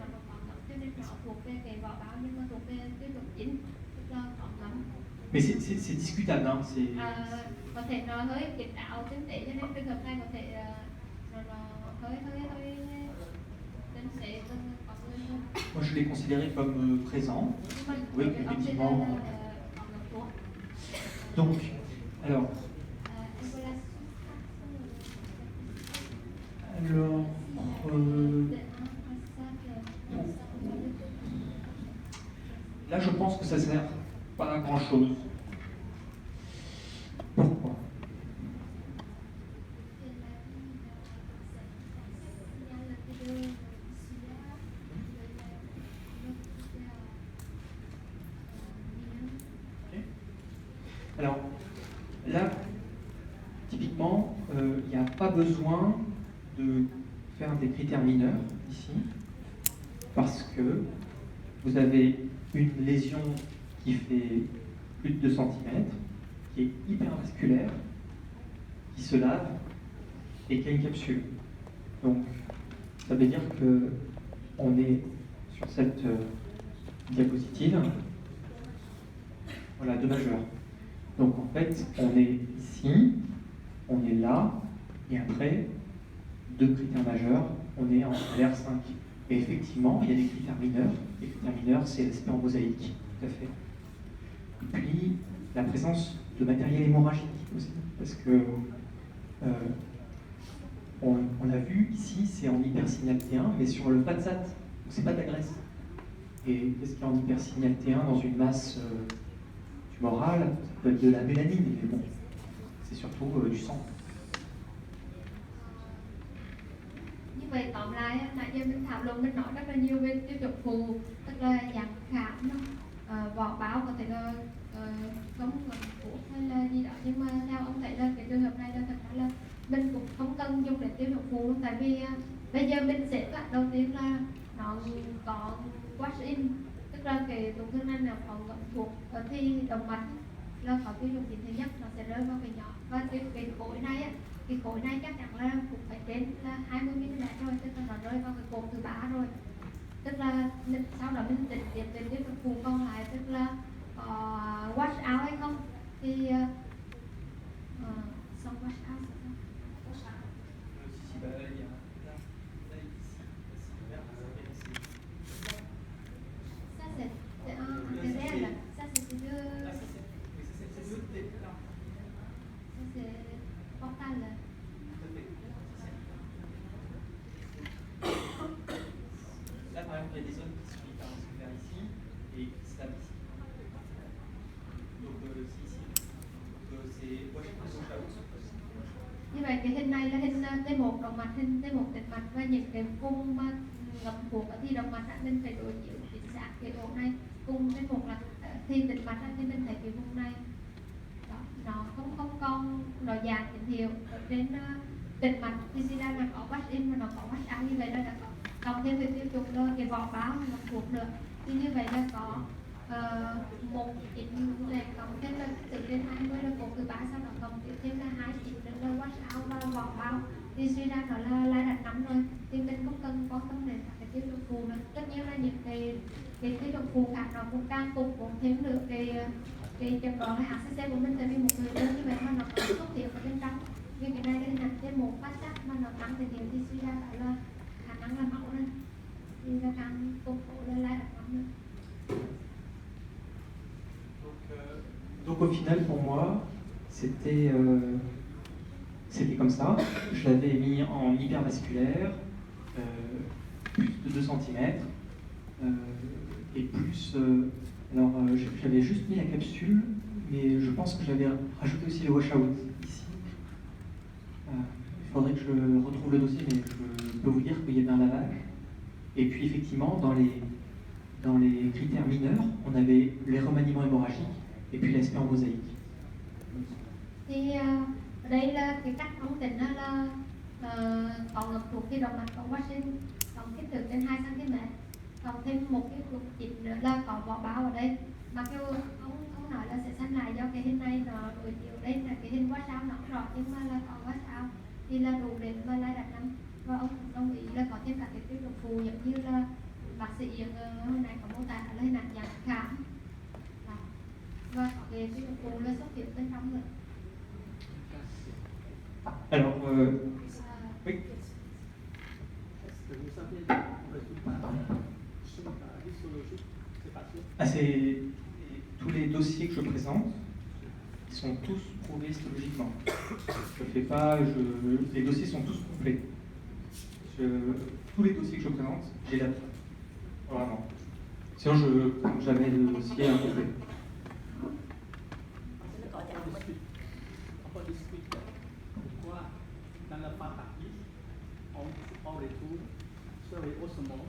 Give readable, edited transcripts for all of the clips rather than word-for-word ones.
mà nó còn ngậm, cho nên nó thuộc về cái vỏ bao nhưng mà thuộc về tiêu chuẩn chính, tức là còn ngậm. Mais c'est discutable, hein. Có thể nó hơi kín đáo tinh tế, cho nên trường hợp này có thể nó hơi tinh tế hơn có người hơn. Moi, je l'ai considéré comme présent. Oui, effectivement. Donc, alors, là, je pense que ça sert pas à grand chose. Pourquoi? Alors, là, typiquement, il n'y a pas besoin de faire des critères mineurs ici, parce que vous avez une lésion qui fait plus de 2 cm, qui est hypervasculaire, qui se lave et qui a une capsule. Donc, ça veut dire qu'on est sur cette diapositive, voilà, 2 majeurs. Donc en fait, on est ici, on est là, et après, 2 critères majeurs, on est en LR5. Et effectivement, il y a des critères mineurs. Les critères mineurs, c'est l'aspect en mosaïque, tout à fait. Et puis, la présence de matériel hémorragique aussi, parce que, on l'a vu ici, c'est en hypersignal T1, mais sur le PATSAT, donc c'est pas de la graisse. Et qu'est-ce qu'il y a en hypersignal T1 dans une masse tumorale? Ça peut être de la mélanine, mais bon, c'est surtout du sang. Như vậy tóm lại, nãy giờ mình thảo luận, mình nói rất là nhiều về tiêu chuẩn phụ, tức là dạng khảm, vỏ báo có thể là không thuốc hay là gì đó, nhưng mà theo ông thấy là cái trường hợp này là thật ra là mình cũng không cần dùng để tiêu chuẩn phụ luôn, tại vì bây giờ mình xếp lại đầu tiên là nó có wash in, tức là cái tổn thương này là còn ngậm thuộc thì động mạch là có tiêu chuẩn chính thứ nhất, nó sẽ rơi vào cái nhỏ, và cái khối này á, cái khối này chắc chắn là cũng phải trên là 20 mm rồi, tức là nó rơi vào cái cột thứ 3 rồi, tức là sau đó mình tính tiếp đến tiêu chuẩn phụ còn lại, tức là wash out hay không thì xong wash out Là, par exemple, il y a des zones qui sont hypervasculaires ici et qui se lavent ici. Donc, c'est ici. Donc, c'est wash out. Như vậy cái hình này là hình T1 động mạch, hình T1 tĩnh mạch, và những cái vùng mà ngậm thuộc ở thì động mạch mình phải đối chiếu chính xác cái ổ này cùng T1 là thì tĩnh mạch thì mình thấy cái vùng này đó, nó không còn nó dạng tín hiệu ở trên tĩnh mạch thì suy ra là có wash in và nó có wash out, như vậy là đã có cộng thêm cái tiêu chuẩn là cái vỏ báo nó thuộc được, thì như vậy là có một chỉnh này cộng thêm là từ trên 20 là cột thứ 3, sau đó cộng tiếp thêm là 2 chỉnh là wash out và vỏ bao, thì suy ra nó là lai đặt nắm rồi, thì mình không cần quan tâm đến các cái tiêu chuẩn phụ nữa. Tất nhiên là những cái tiêu chuẩn phụ khác nó cũng càng củng cố thêm được cái chẩn đoán là HCC của mình, tại vì một người đơn như vậy mà nó có xuất hiện ở bên trong, vì cái này là hình ảnh trên một phát chắc mà nó tăng thì nhiều, thì suy ra là khả năng là máu này thì là càng củng cố lên lai đặt nắm nữa. Donc au final, pour moi, c'était comme ça. Je l'avais mis en hypervasculaire, plus de 2 cm, et plus... alors, j'avais juste mis la capsule, mais je pense que j'avais rajouté aussi le washout ici. Il faudrait que je retrouve le dossier, mais je peux vous dire qu'il y avait un lavage. Et puis effectivement, dans les critères mineurs, on avait les remaniements hémorragiques et puis l'aspect en mosaïque. Thì đây là cái cách ông tính là còn ngập thuộc khi động mạch còn quá sinh, còn kích thước trên 2 cm, còn thêm một cái cục chỉnh nữa là có vỏ bao ở đây. Mặc dù ông nói là sẽ sanh lại do cái hình này nó đối chiếu, đây là cái hình quá sao nó rõ, nhưng mà là còn quá sao thì là đủ để mà lai đặt năm, và ông đồng ý là có thêm cả cái tiêu chuẩn phụ giống như là Oui. Est-ce que vous savez le résultat histologique? C'est pas sûr. Ah, tous les dossiers que je présente, ils sont tous prouvés histologiquement. Les dossiers sont tous complets. Tous les dossiers que je présente, j'ai la preuve. Vraiment. Sinon, je ne prends jamais de dossier incomplet. On peut discuter pourquoi dans la phase active, on retrouve sur les ossements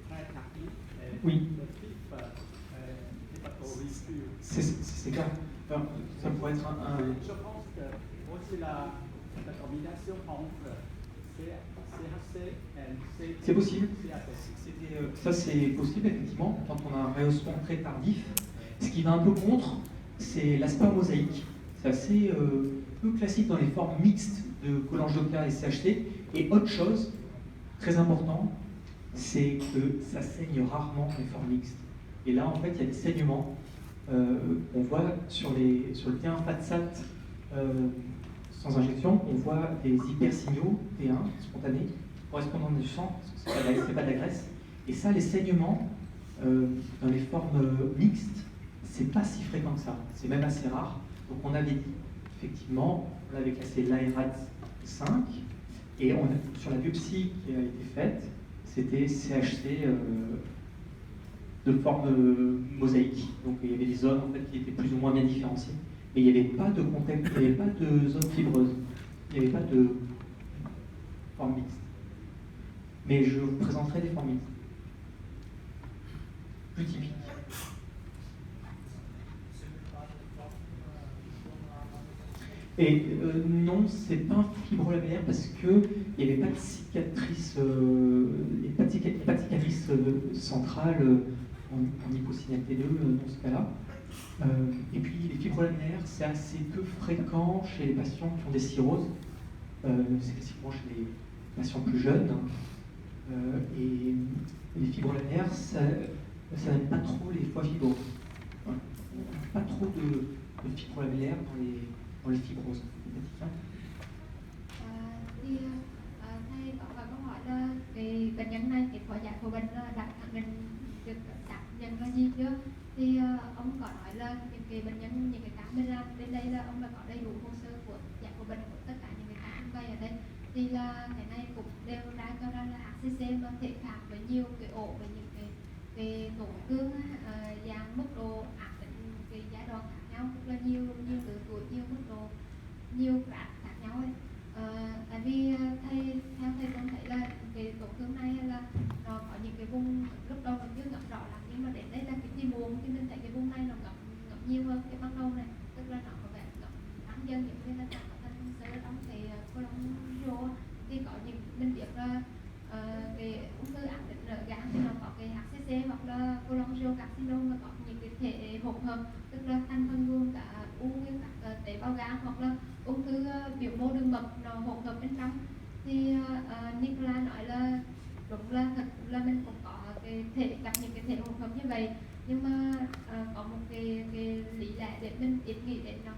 très tardifs et Oui. le type hépatorisure. C'est clair. Alors, ça pourrait être Je pense que aussi la combinaison entre CHC et CHC. C'est possible. Ça, c'est possible, effectivement, quand on a un rehaussement très tardif. Ce qui va un peu contre, c'est l'aspect mosaïque. C'est assez peu classique dans les formes mixtes de cholangiocarcinome et CHC. Et autre chose, très important, c'est que ça saigne rarement les formes mixtes. Et là, en fait, il y a des saignements. On voit sur le T1 FATSAT sans injection, on voit des hypersignaux T1 spontanés correspondant du sang, parce que c'est pas de la graisse. Et ça, les saignements dans les formes mixtes, c'est pas si fréquent que ça. C'est même assez rare. Donc on avait dit, effectivement, on avait classé l'AERAT 5, et sur la biopsie qui a été faite, c'était CHC de forme mosaïque. Donc il y avait des zones en fait, qui étaient plus ou moins bien différenciées. Mais il n'y avait pas de contexte, il n'y avait pas de zone fibreuse, il n'y avait pas de forme mixte. Mais je vous présenterai des formes mixtes. Plus typiques. Et non, c'est pas un fibrolamellaire parce qu'il n'y avait pas de cicatrice, centrale en hypocygnate T2 dans ce cas-là. Et puis les fibrolamellaires, c'est assez peu fréquent chez les patients qui ont des cirrhoses. C'est classiquement chez les patients plus jeunes. Et les fibrolamellaires, ça n'aime pas trop les foies fibroses. On n'a pas trop de fibrolamellaires dans les fibroses. Thay có câu hỏi là về bệnh nhân này kết quả giải của bệnh là đã khẳng định được xác nhận là gì chưa? Thì ông có nói là những cái bệnh nhân, những cái ca bên làm bên đây là ông đã có đầy đủ hồ sơ của giải của bệnh của tất cả những cái ca trình bày ở đây. Thì là cái này cũng đều đã cho ra là HCC nó thể khác với nhiều cái ổ với những cái tổn thương dạng mức độ ác tính cái giai đoạn khác nhau, tức là nhiều độ tuổi, nhiều mức độ, nhiều grade khác nhau ấy. Tại vì theo thầy con thấy là cái tổn thương này là nó có những cái vùng lúc đầu nó chưa ngậm rõ lắm, nhưng mà đến đây là cái tim buồn thì mình thấy cái vùng này nó ngậm nhiều hơn cái ban đầu này, tức là nó có vẻ ngậm tăng dần những cái là chẳng có thành sơ trong cái cholesterol. Thì có những mình biết là cái ung thư ác tính ở gan thì nó có cái HCC hoặc là cholangiocarcinoma, có những cái thể hỗn hợp, tức là thành phần gồm cả u nguyên các tế bào gan hoặc là ung thư biểu mô đường mật nó hỗn hợp bên trong. Thì Nicola nói là đúng là thật là mình cũng có cái thể gặp những cái thể hỗn hợp như vậy, nhưng mà có một cái lý lẽ để mình ít nghĩ đến nó.